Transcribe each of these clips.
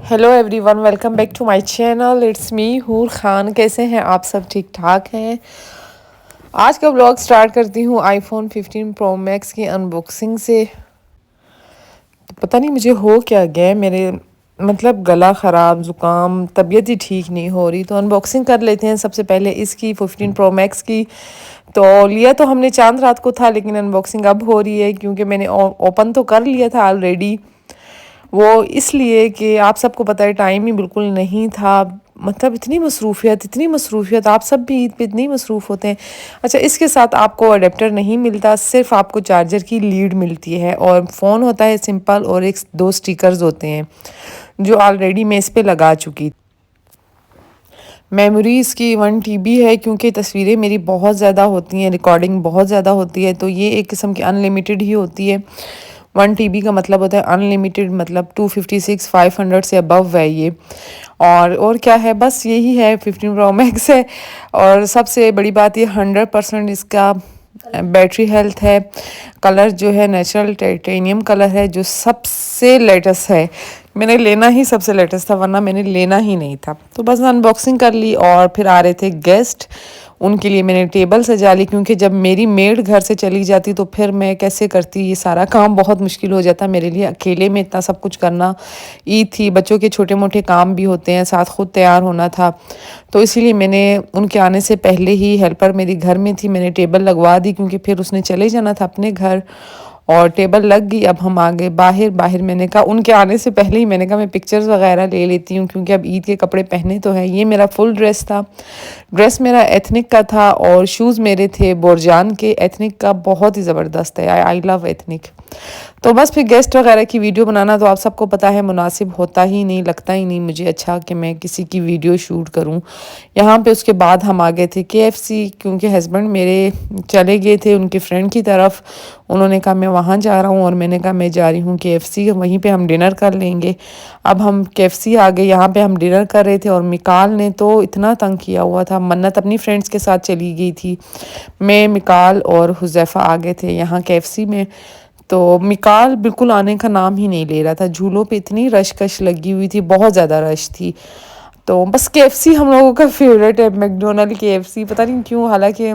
Hello everyone, welcome back to my channel. It's me Hoor Khan. कैसे हैं आप सब? ठीक ठाक हैं। आज का व्लॉग स्टार्ट करती हूँ आईफोन 15 प्रो मैक्स की अनबॉक्सिंग से। तो पता नहीं मुझे हो क्या गया, मेरे मतलब गला ख़राब, ज़ुकाम, तबीयत ही ठीक नहीं हो रही। तो अनबॉक्सिंग कर लेते हैं सबसे पहले इसकी 15 प्रो मैक्स की। तो लिया तो हमने चांद रात को था, लेकिन अनबॉक्सिंग अब हो रही है क्योंकि मैंने ओपन तो कर लिया था ऑलरेडी। वो इसलिए कि आप सबको पता है टाइम ही बिल्कुल नहीं था। मतलब इतनी मसरूफियत, आप सब भी ईद पे इतनी मसरूफ़ होते हैं। अच्छा, इसके साथ आपको अडेप्टर नहीं मिलता, सिर्फ आपको चार्जर की लीड मिलती है और फ़ोन होता है सिंपल, और एक दो स्टिकर्स होते हैं जो ऑलरेडी मैं इस पे लगा चुकी। मेमोरी इसकी 1 TB है क्योंकि तस्वीरें मेरी बहुत ज़्यादा होती हैं, रिकॉर्डिंग बहुत ज़्यादा होती है, तो ये एक किस्म की अनलिमिटेड ही होती है। 1 TB का मतलब होता है अनलिमिटेड, मतलब 256 500 से अबव है ये। और क्या है, बस यही है, 15 प्रो मैक्स है। और सबसे बड़ी बात ये 100% इसका बैटरी हेल्थ है। कलर जो है नेचुरल टाइटेनियम कलर है, जो सबसे लेटेस्ट है। मैंने लेना ही सबसे लेटेस्ट था, वरना मैंने लेना ही नहीं था। तो बस अनबॉक्सिंग कर ली और फिर आ रहे थे गेस्ट, उनके लिए मैंने टेबल सजा ली क्योंकि जब मेरी मेड घर से चली जाती तो फिर मैं कैसे करती, ये सारा काम बहुत मुश्किल हो जाता मेरे लिए, अकेले में इतना सब कुछ करना। ईद थी, बच्चों के छोटे मोटे काम भी होते हैं, साथ खुद तैयार होना था। तो इसीलिए मैंने उनके आने से पहले ही, हेल्पर मेरी घर में थी, मैंने टेबल लगवा दी क्योंकि फिर उसने चले जाना था अपने घर। और टेबल लग गई। अब हम आ गए बाहर। मैंने कहा उनके आने से पहले ही मैंने कहा मैं पिक्चर्स वगैरह ले लेती हूँ क्योंकि अब ईद के कपड़े पहने तो हैं। ये मेरा फुल ड्रेस था। ड्रेस मेरा एथनिक का था और शूज़ मेरे थे बोरजान के, एथनिक का बहुत ही ज़बरदस्त है। I love ethnic. तो बस फिर गेस्ट वगैरह की वीडियो बनाना तो आप सबको पता है मुनासिब होता ही नहीं, लगता ही नहीं मुझे अच्छा कि मैं किसी की वीडियो शूट करूं यहाँ पे। उसके बाद हम आ गए थे KFC क्योंकि हस्बैंड मेरे चले गए थे उनके फ्रेंड की तरफ। उन्होंने कहा मैं वहाँ जा रहा हूँ और मैंने कहा मैं जा रही हूँ KFC, वहीं पे हम डिनर कर लेंगे। अब हम KFC आ गए, यहाँ पे हम डिनर कर रहे थे और मिकाल ने तो इतना तंग किया हुआ था। मन्नत अपनी फ्रेंड्स के साथ चली गई थी, मैं, मिकाल और हुज़ैफ़ा आ गए थे यहाँ KFC में। तो मिकाल बिल्कुल आने का नाम ही नहीं ले रहा था। झूलों पे इतनी रशकश लगी हुई थी, बहुत ज़्यादा रश थी। तो बस KFC हम लोगों का फेवरेट है, मैकडोनल्ड KFC, पता नहीं क्यों। हालांकि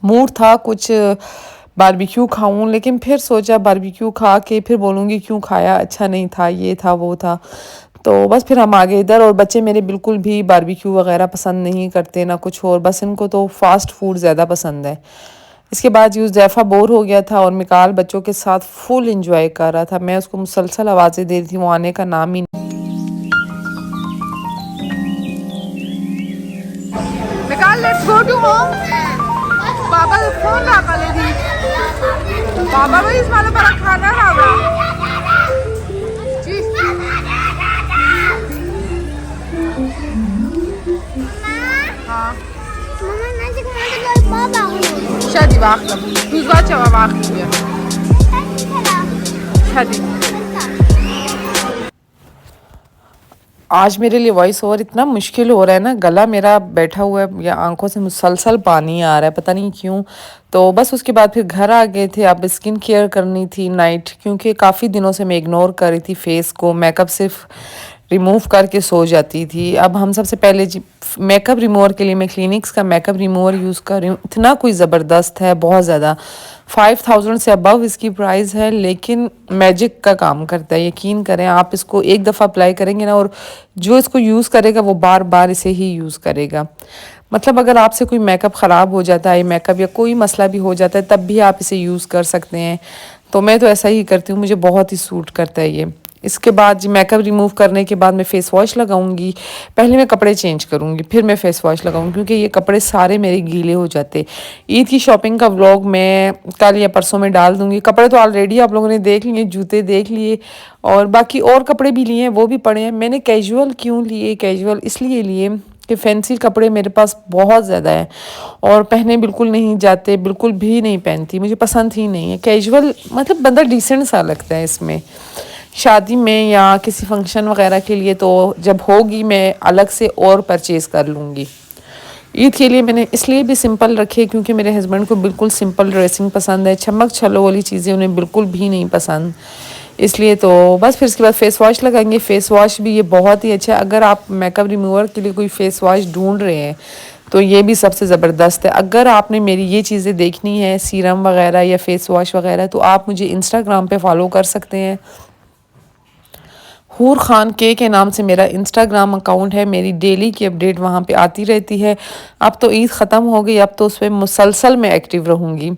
मूड था कुछ बारबेक्यू खाऊं, लेकिन फिर सोचा बारबेक्यू खा के फिर बोलूँगी क्यों खाया, अच्छा नहीं था, ये था वो था। तो बस फिर हम आ गए इधर। और बच्चे मेरे बिल्कुल भी बारबेक्यू वगैरह पसंद नहीं करते, ना कुछ और, बस इनको तो फास्ट फूड ज़्यादा पसंद है। इसके बाद यूज़ैफ़ा बोर हो गया था और मिकाल बच्चों के साथ फुल एंजॉय कर रहा था। मैं उसको मुसलसल आवाज़ें दे रही थी, वो आने का नाम ही नहीं। मिकाल, लेट्स गो टू होम। पापा फोन रखा ले दी। पापा भाई इस वाला बड़ा खाना खागा। जी हाँ शादी वाक़ तूज़ बाचा वाक़ किया शादी। आज मेरे लिए वॉइस ओवर इतना मुश्किल हो रहा है ना, गला मेरा बैठा हुआ है या आंखों से मुसलसल पानी आ रहा है, पता नहीं क्यों। तो बस उसके बाद फिर घर आ गए थे। अब स्किन केयर करनी थी नाइट, क्योंकि काफ़ी दिनों से मैं इग्नोर कर रही थी फेस को, मेकअप सिर्फ रिमूव करके सो जाती थी। अब हम सबसे पहले मेकअप रिमूवर के लिए मैं क्लिनिक्स का मेकअप रिमूवर यूज़ कर रही हूँ। इतना कोई ज़बरदस्त है, बहुत ज़्यादा, 5000 से अबव इसकी प्राइस है, लेकिन मैजिक का काम करता है। यकीन करें, आप इसको एक दफ़ा अप्लाई करेंगे ना, और जो इसको यूज़ करेगा वो बार बार इसे ही यूज़ करेगा। मतलब अगर आपसे कोई मेकअप ख़राब हो जाता है, मेकअप या कोई मसला भी हो जाता है, तब भी आप इसे यूज़ कर सकते हैं। तो मैं तो ऐसा ही करती हूँ, मुझे बहुत ही सूट करता है ये। इसके बाद जी मेकअप रिमूव करने के बाद मैं फ़ेस वॉश लगाऊंगी। पहले मैं कपड़े चेंज करूंगी, फिर मैं फ़ेस वॉश लगाऊंगी क्योंकि ये कपड़े सारे मेरे गीले हो जाते। ईद की शॉपिंग का व्लॉग मैं कल या परसों में डाल दूंगी। कपड़े तो ऑलरेडी आप लोगों ने देख लिए, जूते देख लिए, और बाकी और कपड़े भी लिए हैं, वो भी पड़े हैं। मैंने कैजुअल क्यों लिए, कैजुअल इसलिए लिए कि फैंसी कपड़े मेरे पास बहुत ज़्यादा है और पहने बिल्कुल नहीं जाते, बिल्कुल भी नहीं पहनती, मुझे पसंद ही नहीं है। कैजुअल मतलब बंदा डिसेंट सा लगता है इसमें। शादी में या किसी फंक्शन वगैरह के लिए तो जब होगी मैं अलग से और परचेज़ कर लूँगी। ईद के लिए मैंने इसलिए भी सिंपल रखे क्योंकि मेरे हस्बैंड को बिल्कुल सिंपल ड्रेसिंग पसंद है, चमक छल्लो वाली चीज़ें उन्हें बिल्कुल भी नहीं पसंद। इसलिए तो बस फिर इसके बाद फेस वॉश लगाएंगे। फेस वॉश भी ये बहुत ही अच्छा है। अगर आप मेकअप रिमूवर के लिए कोई फेस वॉश ढूंढ रहे हैं तो ये भी सबसे ज़बरदस्त है। अगर आपने मेरी ये चीज़ें देखनी है, सीरम वगैरह या फेस वॉश वगैरह, तो आप मुझे इंस्टाग्राम पे फॉलो कर सकते हैं। हूर खान के नाम से मेरा इंस्टाग्राम अकाउंट है। मेरी डेली की अपडेट वहाँ पे आती रहती है। अब तो ईद ख़त्म हो गई, अब तो उस पर मुसलसल मैं एक्टिव रहूँगी।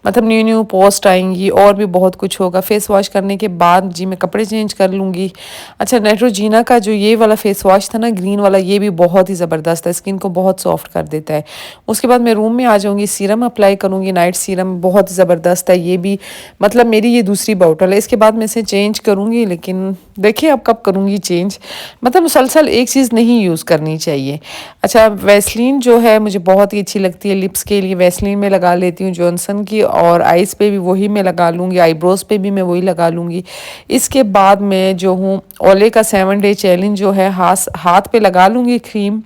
मतलब न्यू न्यू पोस्ट आएंगी और भी बहुत कुछ होगा। फेस वॉश करने के बाद जी मैं कपड़े चेंज कर लूँगी। अच्छा, नेट्रोजीना का जो ये वाला फेस वॉश था ना, ग्रीन वाला, ये भी बहुत ही ज़बरदस्त है, स्किन को बहुत सॉफ्ट कर देता है। उसके बाद मैं रूम में आ जाऊँगी, सीरम अप्लाई करूँगी, नाइट सीरम बहुत ज़बरदस्त है ये भी। मतलब मेरी ये दूसरी बॉटल है। इसके बाद मैं इसे चेंज करूँगी, लेकिन देखिए अब कब करूँगी चेंज। मतलब मुसलसल एक चीज़ नहीं यूज़ करनी चाहिए। अच्छा, वैसलीन जो है मुझे बहुत ही अच्छी लगती है। लिप्स के लिए वैसलीन में लगा लेती हूँ जॉनसन की, और आइज़ पे भी वही मैं लगा लूँगी, आईब्रोज़ पे भी मैं वही लगा लूँगी। इसके बाद मैं जो हूँ ओले का 7 डे चैलेंज जो है हाथ पे लगा लूँगी क्रीम,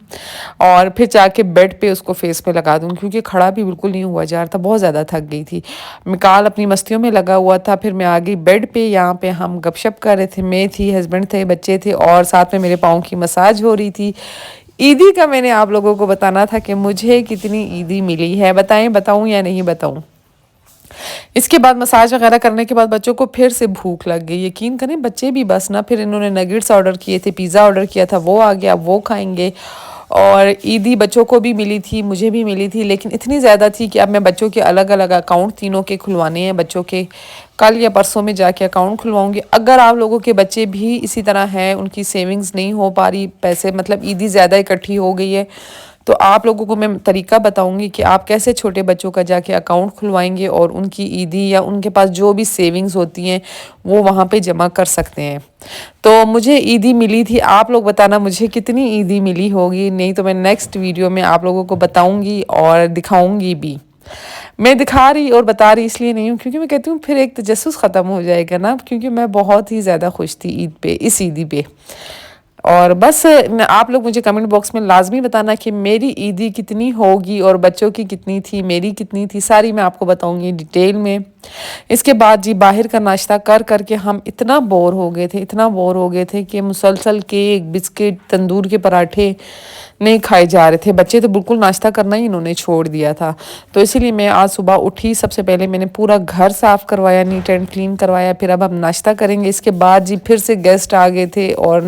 और फिर जाके बेड पे उसको फेस पे लगा दूँगी, क्योंकि खड़ा भी बिल्कुल नहीं हुआ जा रहा था, बहुत ज़्यादा थक गई थी। मिकाल अपनी मस्तियों में लगा हुआ था, फिर मैं आ गई बेड पे। यहाँ पे हम गपशप कर रहे थे, मैं थी, हस्बैंड थे, बच्चे थे, और साथ में मेरे पाँव की मसाज हो रही थी। ईदी का मैंने आप लोगों को बताना था कि मुझे कितनी ईदी मिली है, बताएं, बताऊं या नहीं बताऊं। इसके बाद मसाज वगैरह करने के बाद बच्चों को फिर से भूख लग गई। यकीन करें, बच्चे भी बस ना, फिर इन्होंने नगेट्स ऑर्डर किए थे, पिज़्ज़ा ऑर्डर किया था, वो आ गया, वो खाएंगे। और ईदी बच्चों को भी मिली थी, मुझे भी मिली थी, लेकिन इतनी ज़्यादा थी कि अब मैं बच्चों के अलग अलग अकाउंट तीनों के खुलवाने हैं। बच्चों के कल या परसों में जाके अकाउंट खुलवाऊंगी। अगर आप लोगों के बच्चे भी इसी तरह हैं, उनकी सेविंग्स नहीं हो पा रही, पैसे मतलब ईदी ज़्यादा इकट्ठी हो गई है, तो आप लोगों को मैं तरीका बताऊंगी कि आप कैसे छोटे बच्चों का जाके अकाउंट खुलवाएंगे और उनकी ईदी या उनके पास जो भी सेविंग्स होती हैं वो वहाँ पे जमा कर सकते हैं। तो मुझे ईदी मिली थी, आप लोग बताना मुझे कितनी ईदी मिली होगी। नहीं तो मैं नेक्स्ट वीडियो में आप लोगों को बताऊंगी और दिखाऊंगी भी। मैं दिखा रही और बता रही इसलिए नहीं हूँ क्योंकि मैं कहती हूँ फिर एक तजस्सुस ख़त्म हो जाएगा ना, क्योंकि मैं बहुत ही ज़्यादा खुश थी ईद पे, इस ईदी पे। और बस आप लोग मुझे कमेंट बॉक्स में लाजमी बताना कि मेरी ईदी कितनी होगी और बच्चों की कितनी थी, मेरी कितनी थी, सारी मैं आपको बताऊंगी डिटेल में। इसके बाद जी बाहर का नाश्ता कर करके हम इतना बोर हो गए थे, इतना बोर हो गए थे कि मुसलसल केक, बिस्किट, तंदूर के पराठे नहीं खाए जा रहे थे। बच्चे तो बिल्कुल नाश्ता करना ही इन्होंने छोड़ दिया था। तो इसीलिए मैं आज सुबह उठी, सबसे पहले मैंने पूरा घर साफ़ करवाया, नीट एंड क्लीन करवाया, फिर अब हम नाश्ता करेंगे। इसके बाद जी फिर से गेस्ट आ गए थे और